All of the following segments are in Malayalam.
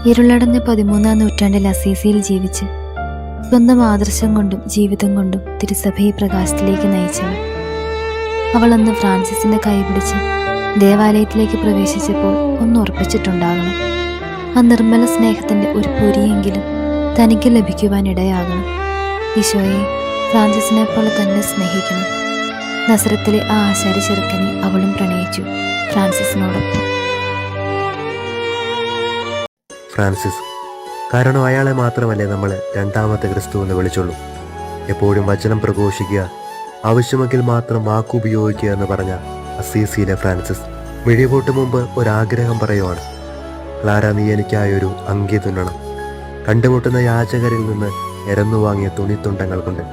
ഇരുളടഞ്ഞ 13-ാം നൂറ്റാണ്ടിൽ അസീസിയിൽ ജീവിച്ച് സ്വന്തം ആദർശം കൊണ്ടും ജീവിതം കൊണ്ടും തിരുസഭയെ പ്രകാശത്തിലേക്ക് നയിച്ചവൾ. അവൾ അന്ന് ഫ്രാൻസിസിന്റെ കൈപിടിച്ച് ദേവാലയത്തിലേക്ക് പ്രവേശിച്ചപ്പോൾ ഒന്ന് ഉറപ്പിച്ചിട്ടുണ്ടാകണം, ആ നിർമ്മല സ്നേഹത്തിന്റെ ഒരു പൊരിയെങ്കിലും തനിക്ക് ലഭിക്കുവാനിടയാകണം. ഈശോയെ ഫ്രാൻസിസിനെ പോലെ തന്നെ സ്നേഹിക്കണം. നസറത്തിലെ ആ ആശാരി ചെറുക്കനെ അവളും പ്രണയിച്ചു, ഫ്രാൻസിസിനോടൊപ്പം. ഫ്രാൻസിസ്, കാരണം അയാളെ മാത്രമല്ലേ നമ്മൾ രണ്ടാമത്തെ ക്രിസ്തു എന്ന് വിളിച്ചുള്ളൂ. എപ്പോഴും വചനം പ്രഘോഷിക്കുക, ആവശ്യമെങ്കിൽ മാത്രം വാക്കുപയോഗിക്കുക എന്ന് പറഞ്ഞ അസീസിയിലെ ഫ്രാൻസിസ് മിഴിപൊട്ട് മുമ്പ് ഒരാഗ്രഹം പറയുവാണ്. ക്ലാര, നീ എനിക്കായൊരു അങ്കി തുന്നണം. കണ്ടുമുട്ടുന്ന യാചകരിൽ നിന്ന് എരന്നു വാങ്ങിയ തുണിത്തുണ്ടങ്ങൾ കൊണ്ട്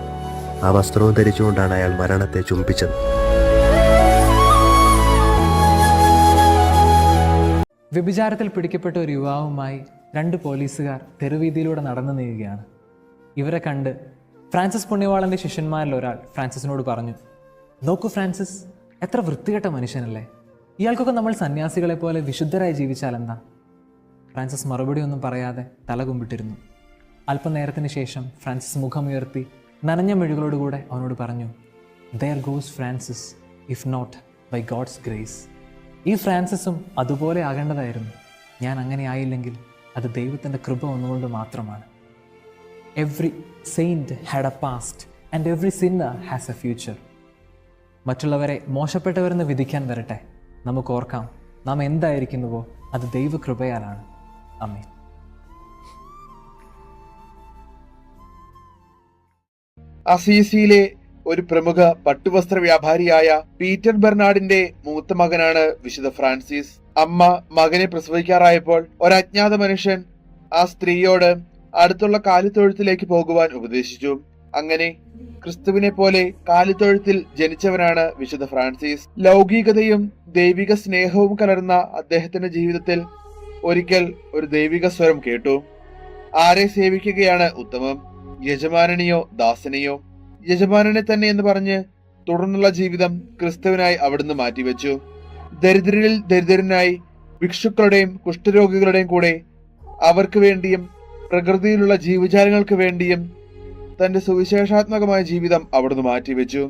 ആ വസ്ത്രവും ധരിച്ചുകൊണ്ടാണ് അയാൾ മരണത്തെ ചുംബിച്ചത്. വ്യഭിചാരത്തിൽ പിടിക്കപ്പെട്ട ഒരു യുവാവുമായി 2 പോലീസുകാർ തെരുവീതിയിലൂടെ നടന്നു നീങ്ങുകയാണ്. ഇവരെ കണ്ട് ഫ്രാൻസിസ് പുണ്യവാളന്റെ ശിഷ്യന്മാരിൽ ഒരാൾ ഫ്രാൻസിസിനോട് പറഞ്ഞു, നോക്കൂ ഫ്രാൻസിസ്, എത്ര വൃത്തികെട്ട മനുഷ്യനല്ലേ, ഇയാൾക്കൊക്കെ നമ്മൾ സന്യാസികളെ പോലെ വിശുദ്ധരായി ജീവിച്ചാൽ എന്താ? ഫ്രാൻസിസ് മറുപടി ഒന്നും പറയാതെ തല കുമ്പിട്ടിരുന്നു. അല്പനേരത്തിന് ശേഷം ഫ്രാൻസിസ് മുഖമുയർത്തി നനഞ്ഞ മെഴുകളോടുകൂടെ അവനോട് പറഞ്ഞു, there goes Francis, if not by God's grace. ഈ ഫ്രാൻസിസും അതുപോലെ ആകേണ്ടതായിരുന്നു. ഞാൻ അങ്ങനെ ആയില്ലെങ്കിൽ അത് ദൈവത്തിൻ്റെ കൃപ ഒന്നുകൊണ്ട് മാത്രമാണ്. Every saint had A past and every Sinner has A future. മറ്റുള്ളവരെ മോശപ്പെട്ടവരെന്ന് വിധിക്കാൻ വരട്ടെ, നമുക്ക് ഓർക്കാം, നാം എന്തായിരിക്കുന്നുവോ അത് ദൈവകൃപയാലാണ്. ആമേൻ. അസീസിയിലെ ഒരു പ്രമുഖ പട്ടുവസ്ത്ര വ്യാപാരിയായ പീറ്റർ ബെർണാഡിന്റെ മൂത്ത മകനാണ് വിശുദ്ധ ഫ്രാൻസിസ്. അമ്മ മകനെ പ്രസവിക്കാറായപ്പോൾ ഒരജ്ഞാത മനുഷ്യൻ ആ സ്ത്രീയോട് അടുത്തുള്ള കാലിത്തൊഴുത്തിലേക്ക് പോകുവാൻ ഉപദേശിച്ചു. അങ്ങനെ ക്രിസ്തുവിനെ പോലെ കാലിത്തൊഴുത്തിൽ ജനിച്ചവനാണ് വിശുദ്ധ ഫ്രാൻസിസ്. ലൗകികതയും ദൈവിക സ്നേഹവും കലർന്ന അദ്ദേഹത്തിന്റെ ജീവിതത്തിൽ ഒരിക്കൽ ഒരു ദൈവിക സ്വരം കേട്ടു. ആരെ സേവിക്കുകയാണ് ഉത്തമം, യജമാനനെയോ ദാസനെയോ? യജമാനനെ തന്നെ എന്ന് പറഞ്ഞ് തുടർന്നുള്ള ജീവിതം ക്രിസ്തുവിനായി അവിടുന്ന് മാറ്റിവെച്ചു. ദരിദ്രരിൽ ദരിദ്രനായി ഭിക്ഷുക്കളുടെയും കുഷ്ഠരോഗികളുടെയും കൂടെ അവർക്ക് വേണ്ടിയും പ്രകൃതിയിലുള്ള ജീവജാലങ്ങൾക്ക് വേണ്ടിയും തന്റെ സുവിശേഷാത്മകമായ ജീവിതം അവിടുന്ന് മാറ്റിവെച്ചു.